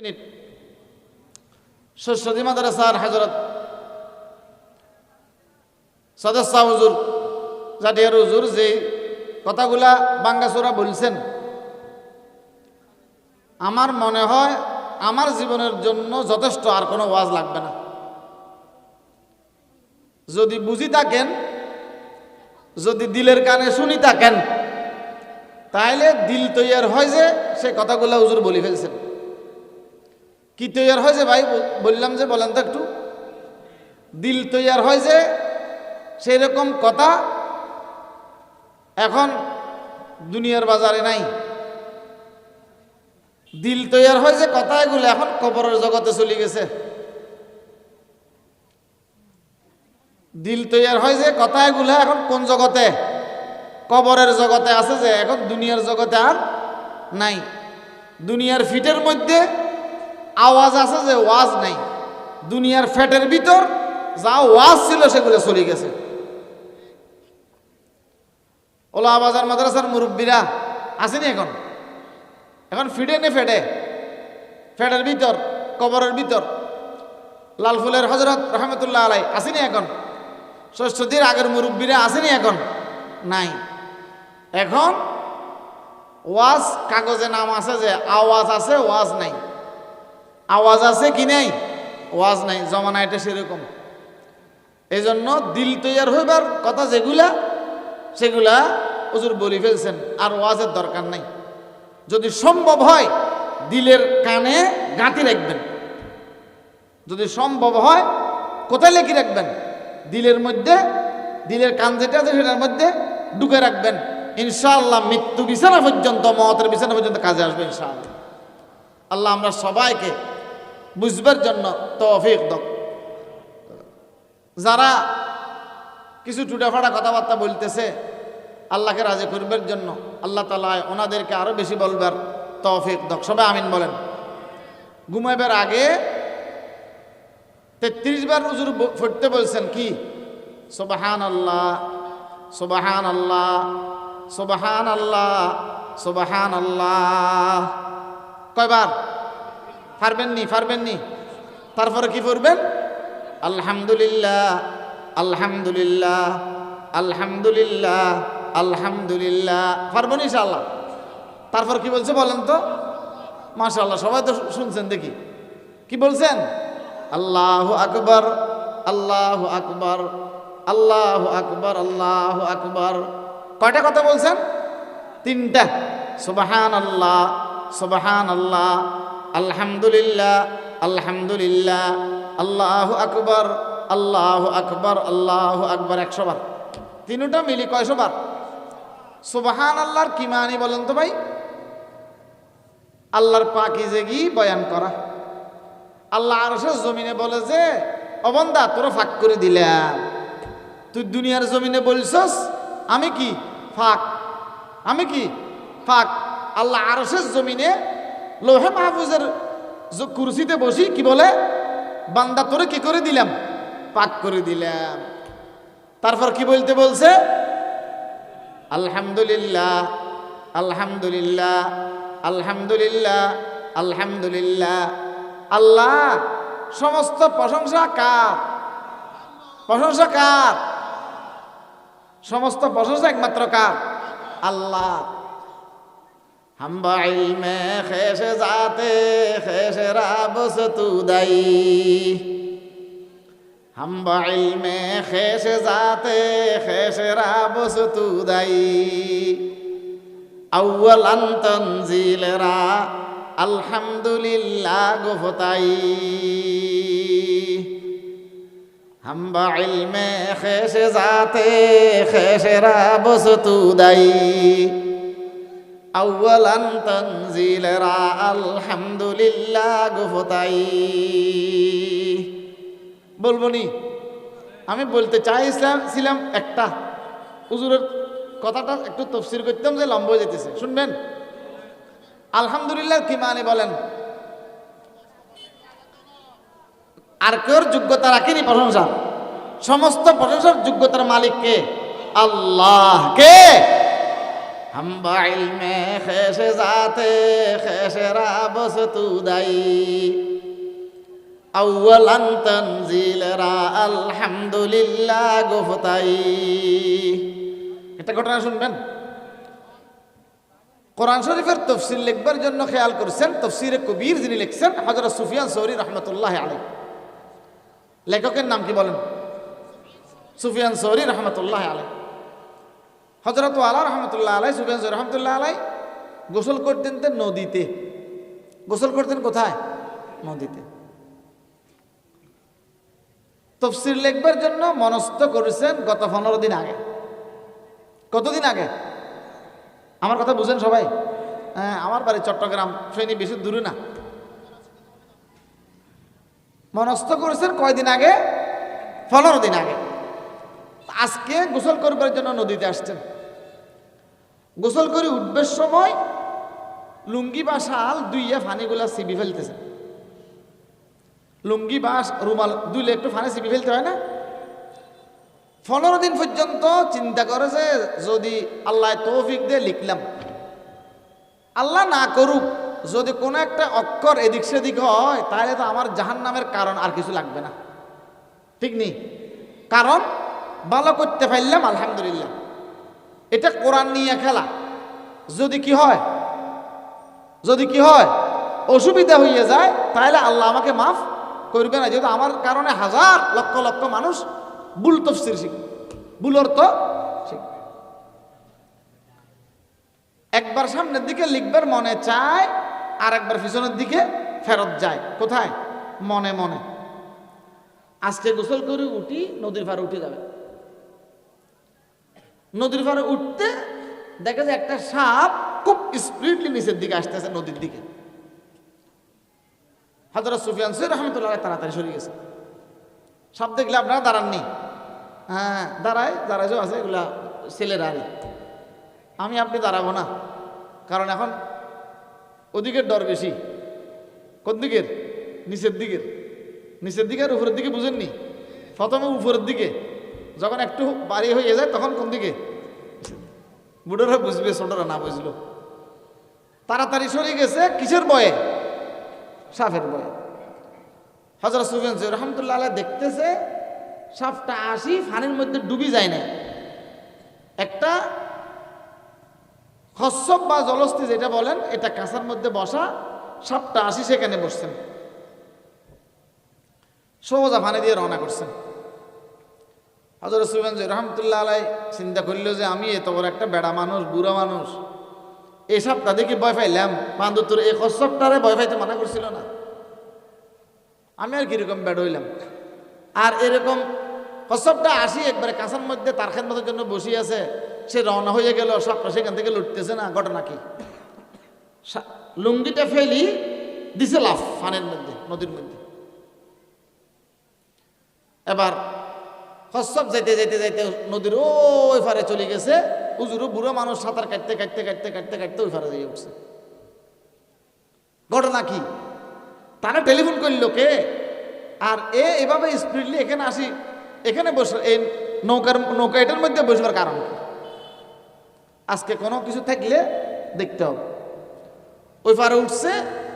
Minute Saraswati মাদ্রাসার হযরত সদস্য হুজুর জাটিয়ার হুজুর যে কথাগুলা বাঙ্গাচোরা বলছেন, আমার মনে হয় আমার জীবনের জন্য যথেষ্ট, আর কোনো ওয়াজ লাগবে না। যদি বুঝি থাকেন, যদি দিলের কানে শুনি থাকেন, তাইলে দিল তৈয়ার হয় যে সে কথাগুলো হুজুর বলে ফেলছেন। কি তৈয়ার হয় যে ভাই বললাম যে বলেন তো একটু। দিল তৈয়ার হয় যে সেই রকম কথা এখন দুনিয়ার বাজারে নাই। দিল তৈয়ার হয় যে কথা এগুলো এখন কবরের জগতে চলে গেছে। দিল তৈয়ার হয় যে কথা এগুলো এখন কোন জগতে? কবরের জগতে আছে, যে এখন দুনিয়ার জগতে আর নাই। দুনিয়ার ফিটের মধ্যে আওয়াজ আছে যে ওয়াজ নাই। দুনিয়ার ফ্যাটের ভিতর যা ওয়াজ ছিল সেগুলো চলে গেছে। ওলা বাজার মাদ্রাসার মুরব্বীরা আসেনি এখন? এখন ফিটে নে ফেটে, ফ্যাটের ভিতর, কবরের ভিতর। লালফুলের হযরত রহমতুল্লাহ আলাই আসেনি এখন? সরস্বতীর আগের মুরব্বীরা আসেনি এখন? নাই। এখন ওয়াজ কাগজে নাম আছে যে আওয়াজ আছে, ওয়াজ নাই। আওয়াজ আছে কি নাই? ওয়াজ নাই। জমানা এটা সেরকম। এই জন্য দিল তৈয়ার হইবার কথা যেগুলা, সেগুলা হুজুর বলে ফেলছেন, আর ওয়াজের দরকার নাই। যদি সম্ভব হয় দিলের কানে গাঁথি রাখবেন। যদি সম্ভব হয় কোথায় লেখি রাখবেন? দিলের মধ্যে, দিলের কান যেটা আছে সেটার মধ্যে ঢুকে রাখবেন। ইনশাআল্লাহ মৃত্যু বিছানা পর্যন্ত, মওতের বিছানা পর্যন্ত কাজে আসবে ইনশাআল্লাহ। আল্লাহ আমরা সবাইকে বুঝবার জন্য তৌফিক দাও। যারা কিছু টুটাফাটা কথাবার্তা বলতেছে আল্লাহকে রাজি করবার জন্য, আল্লাহ তাআলা ওনাদেরকে আরো বেশি বলবার তৌফিক দাও। সবাই আমিন বলেন। ঘুমাইবার আগে 33 বার হুজুর পড়তে বলছেন কি? সুবহানাল্লাহ, সুবহানাল্লাহ, সুবহানাল্লাহ, সুবহানাল্লাহ। কয়বার? পারবেননি? পারবেননি? তারপরে কি পড়বেন? আলহামদুলিল্লাহ, আলহামদুলিল্লাহ, আলহামদুলিল্লাহ, আলহামদুলিল্লাহ। পারবেন ইনশাআল্লাহ? তারপর কি বলছে বলেন তো? মাশাআল্লাহ, সবাই তো শুনছেন। দেখি কি বলছেন? আল্লাহু আকবার, আল্লাহু আকবার, আল্লাহু আকবার, আল্লাহু আকবার। কয়টা কথা বলছেন? 3টা। সুবহানাল্লাহ, সুবহানাল্লাহ, আলহামদুলিল্লাহ, আলহামদুলিল্লাহ, আল্লাহু আকবার, আল্লাহু আকবার, আল্লাহু আকবার। 100 বার। 3টা মিলি কয়শো বার? সুবহানাল্লাহর কি মানে বলেন তো ভাই? আল্লাহর পাকিজাগি বয়ান করা। আল্লাহ আরশের জমিনে বলে যে ও বান্দা তোরা ফাঁক করে দিলাম। তুই দুনিয়ার জমিনে বলছস আমি কি ফাঁক, আমি কি ফাঁক। আল্লাহ আরশের জমিনে লৌহে মাহফুজের কুরসিতে বসি কি বলে? বান্দা তোরে কি করে দিলাম? পাক করে দিলাম। তারপর কি বলতে বলছে? আলহামদুলিল্লাহ, আলহামদুলিল্লাহ, আলহামদুলিল্লাহ, আলহামদুলিল্লাহ। আল্লাহ সমস্ত প্রশংসা কার? প্রশংসা কার? সমস্ত প্রশংসা একমাত্র কার? আল্লাহ। हम इल्म ख़ैश जाते ख़ैश राब सतुदाई, हम इल्म ख़ैश जाते ख़ैश राब सतुदाई, अव्वलन तंजील रा अल्हम्दुलिल्लाह गुफ़ताई, हम इल्म ख़ैश जाते ख़ैश राब सतुदाई, আউয়ালান তানজিলরা আলহামদুলিল্লাহ গুফতাই। বলবো নি? আমি বলতে চাইছিলাম একটা, হুজুরের কথাটা একটু তাফসীর করতাম যে লম্বা হয়ে যেতেছে। শুনবেন? আলহামদুলিল্লাহ কি মানে বলেন? আর কেউ যোগ্যতা রাখেনি প্রশংসা। সমস্ত প্রশংসার যোগ্যতার মালিক কে? আল্লাহ। কে? हम इल्म ख़ैश जाते ख़ैश राब सतुदाई, আউয়ালান তানজিলেরা আলহামদুলিল্লাহ গোফতাই। একটা ঘটনা শুনবেন। কোরআন শরীফের তফসির লিখবার জন্য খেয়াল করছেন তফসিরে কবির যিনি লিখছেন হযরত সুফিয়ান সৌরি রহমতুল্লাহ আলাইহি। লেখকের নাম কি বলেন? সুফিয়ান সৌরি রহমতুল্লাহ আলাইহি। হযরত আলা রহমতুল্লাহ আলাইহি, সুফিয়ান সৌরি রহমতুল্লাহ আলাইহি গোসল করতেন তো নদীতে। গোসল করতেন কোথায়? নদীতে। তফসির লিখবার জন্য মনস্থ করেছেন গত 15 দিন আগে। কতদিন আগে? আমার কথা বুঝেন সবাই? হ্যাঁ, আমার বাড়ি চট্টগ্রাম, ফেনী বেশি দূরে না। মনস্থ করেছেন কয়দিন আগে? 15 দিন আগে। আজকে গোসল করবার জন্য নদীতে আসছেন। গোসল করে উঠবার সময় লুঙ্গি বা শাল দুইয়া ফানিগুলা চিবি ফেলতেছেন। লুঙ্গি বা রুমাল দুইলে একটু ফানি চিবি ফেলতে হয় না? 15 দিন পর্যন্ত চিন্তা করে যে যদি আল্লাহ তৌফিক দিয়ে লিখলাম, আল্লাহ না করুক যদি কোনো একটা অক্ষর এদিক সেদিক হয় তাহলে তো আমার জাহান্নামের কারণ আর কিছু লাগবে না। ঠিক নেই? কারণ ভালো করতে পারলাম আলহামদুলিল্লাহ। এটা কোরআন নিয়ে খেলা। যদি কি হয়, যদি কি হয় অসুবিধা হয়ে যায় তাহলে আল্লাহ আমাকে মাফ করবে না, যেহেতু আমার কারণে হাজার লক্ষ লক্ষ মানুষ ভুল তাফসীর শিখবে, ভুল অর্থ শিখবে। একবার সামনের দিকে লিখবার মনে চায়, আর একবার পিছনের দিকে ফেরত যায়। কোথায়? মনে মনে। আজকে গোসল করে উঠি, নদীর পাড়ে উঠে যাবে। নদীর পাড়ে উঠতে দেখা যায় একটা সাপ খুব স্পিডলি নিচের দিকে আসতেছে, নদীর দিকে। হযরত সুফিয়ান সৌরি রহমতুল্লাহ তাড়াতাড়ি সরে গেছে। সাপ দেখলে আপনারা দাঁড়াননি? হ্যাঁ, দাঁড়ায়, যারা যে আছে এগুলা ছেলেরা। আমি আপনি দাঁড়াবো না, কারণ এখন ওদিকের ডর বেশি। কোন দিকের? নিচের দিকের। নিচের দিকে আর উপরের দিকে বুঝেননি? প্রথমে উপরের দিকে, যখন একটু বাড়ি হয়ে যায় তখন কোন দিকে? বুড়োরা বুঝবে, ছোটরা না বুঝলো। তাড়াতাড়ি সরে গেছে কিসের ভয়ে? সাপের ভয়ে। হযরত সুফিয়ান সৌরি রহমতুল্লাহ আলাইহি দেখতেছে সাপটা আসি পানির মধ্যে ডুবি যায় না, একটা কচ্ছপ বা জলস্থি যেটা বলেন, এটা কাঁচার মধ্যে বসা, সাপটা আসি সেখানে বসছেন। সোজা পানি দিয়ে রওনা করছেন। হযরত সুফিয়ান সৌরি রহমতুল্লাহ আলাইহি চিন্তা করল যে আমি এত বড় একটা বেড়া মানুষ, বুড়া মানুষ, এই সাপটা দেখি ভয় পাইলাম, বান্দুর এই কচ্ছপটারে ভয় পাইতে মানা করছিল না, আমি আর কিরকম বেড় হইলাম। আর এরকম কচ্ছপটা আসি একবারে কাঁচার মধ্যে তার খেদমতের জন্য বসে আছে, সে রওনা হয়ে গেল, সাপটা সেখান থেকে লুটতেছে না। ঘটনা কি? লুঙ্গিটা ফেলি দিছে লাফ পানির মধ্যে, নদীর মধ্যে। এবার কচ্ছপ যাইতে যাইতে যাইতে নদীর ওই পারে চলে গেছে। হুজুরও বুড়ো মানুষ, সাঁতার কাটতে কাটতে কাটতে কাটতে কাটতে ওই পারে যাইয়ে উঠছে। ঘটনা কি? তারা টেলিফোন করলো কে, আর এভাবে স্পিডলি এখানে আসি, এখানে বসে এই নৌকা এটার মধ্যে বসবার কারণ কি? আজকে কোনো কিছু থাকলে দেখতে হবে। ওই পারে উঠছে,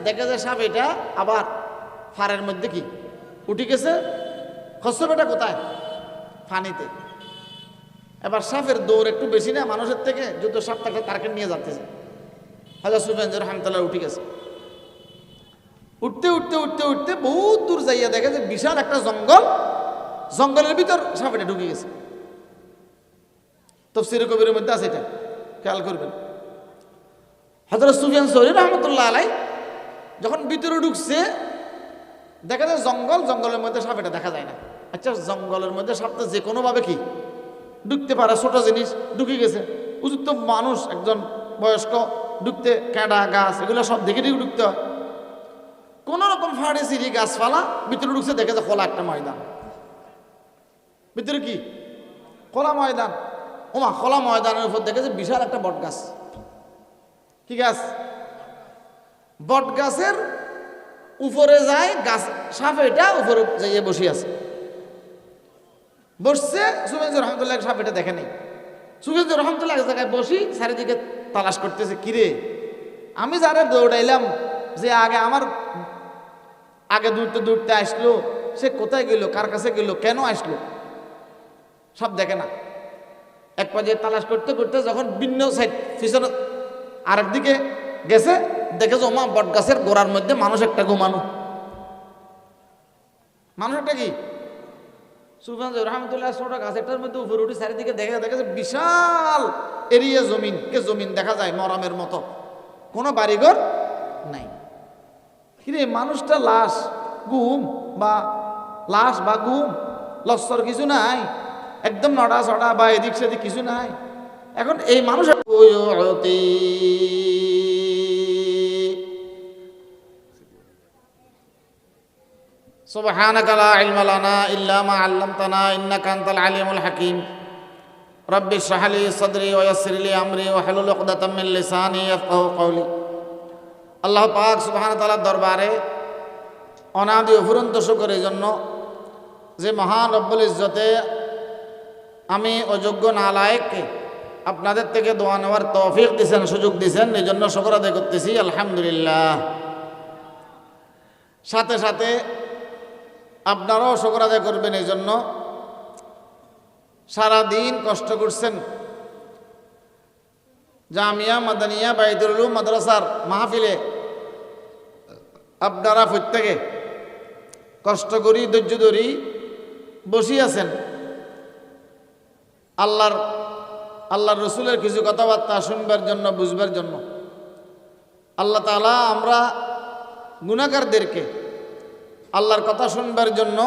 দেখা যায় সাপ এটা আবার ফারের মধ্যে কি উঠে গেছে। কচ্ছপ এটা কোথায়? পানিতে। এবার সাপের দৌড় একটু বেশি না মানুষের থেকে, যত সাপ থাকলে তারকে নিয়ে যাচ্ছে। হযরত সুফিয়ান সৌরি রহমতুল্লাহ উঠে গেছে। উঠতে উঠতে উঠতে উঠতে বহুত দূর যাইয়া দেখে যে বিশাল একটা জঙ্গল, জঙ্গলের ভিতর সাপ এটা ঢুকে গেছে। তাফসীরে কবিরের মধ্যে আছে, এটা খেয়াল করবেন। হযরত সুফিয়ান সৌরি রহমতুল্লাহ আলাইহি যখন ভিতরে ঢুকছে, দেখা যায় জঙ্গল, জঙ্গলের মধ্যে সাপ এটা দেখা যায় না। আচ্ছা, জঙ্গলের মধ্যে সাপটা যে কোনোভাবে কি ঢুকতে পারে? ছোট জিনিস ঢুকে গেছে। উপযুক্ত মানুষ, একজন বয়স্ক ঢুকতে, কাঁটা গাছ এগুলো সব দেখে দেখে ঢুকতে হয়। কোন রকম ফাড়ে সিঁড়ি গাছপালা ভিতরে ঢুকছে, দেখে যে খোলা একটা ময়দান। ভিতরে কি? খোলা ময়দান। ওমা, খোলা ময়দানের উপর দেখেছে বিশাল একটা বট গাছ। কি গাছ? বট গাছের উপরে যায় গাছ, সাপ এটা উপরে যাইয়ে বসে আছে। বসছে, সুফিয়ান সৌরি রহমতুল্লাহ সাপ এটা দেখে নেই। সুফিয়ান সৌরি রহমতুল্লাহ এক জায়গায় বসি চারিদিকে তালাশ করতেছে, কিরে আমি যারা দৌড়াইলাম যে আগে আমার আগে দৌড়তে দৌড়তে আসলো, সে কোথায় গেল, কার কাছে গেল, কেন আসলো, সব দেখে না। এক পর্যায়ে তালাশ করতে করতে যখন ভিন্ন সাইড পিছনে আরেক দিকে গেছে, দেখে জমা বট গাছের গোড়ার মধ্যে মানুষ একটা ঘুমানো। মানুষ একটা কি সুফিয়ান রহমতুল্লাহ ছোট গাছেরটার মধ্যে উপরে উঠে চারিদিকে দেখে দেখে বিশাল এরিয়া জমিন কে জমিন দেখা যায় মরমের মতো, কোনো বাড়িঘর নাই। কিরে মানুষটা লাশ ঘুম বা লাশ বা ঘুম লস্কর কিছু নাই, একদম নড়া চড়া বা এদিক সেদিক কিছু নাই। এখন এই মানুষ সুবহানাকা লা ইলমা লানা ইল্লা মা আল্লামতানা ইন্নাকা আনতাল আলিমুল হাকিম রব্বি ইশরাহ লি সাদরি ওয়া ইয়াসসির লি আমরি ওয়া হলুল উকদাতাম মিন লিসানি ইয়াফকাহু কওলি। আল্লাহ পাক সুবহানাহু ওয়া তাআলার দরবারে অনাদি অফুরন্ত শুকরের জন্য যে মহান রব্বুল ইজ্জতে আমি অযোগ্য নালায়েককে আপনাদের থেকে দোয়া নেওয়ার তৌফিক দিয়েছেন, সুযোগ দিয়েছেন, এই জন্য শুকর আদায় করতেছি আলহামদুলিল্লাহ। সাথে সাথে আপনারাও শুকর আদায় করবেন, এই জন্য সারাদিন কষ্ট করছেন। জামিয়া মাদানিয়া বাইতুল উলুম মাদ্রাসার মাহফিলে আপনারা প্রত্যেকে কষ্ট করি ধৈর্য ধরি বসি আছেন আল্লাহর রসুলের কিছু কথাবার্তা শুনবার জন্য, বুঝবার জন্য। আল্লাহ তাআলা আমরা গুনাহগারদেরকে আল্লাহর কথা শুনবার জন্য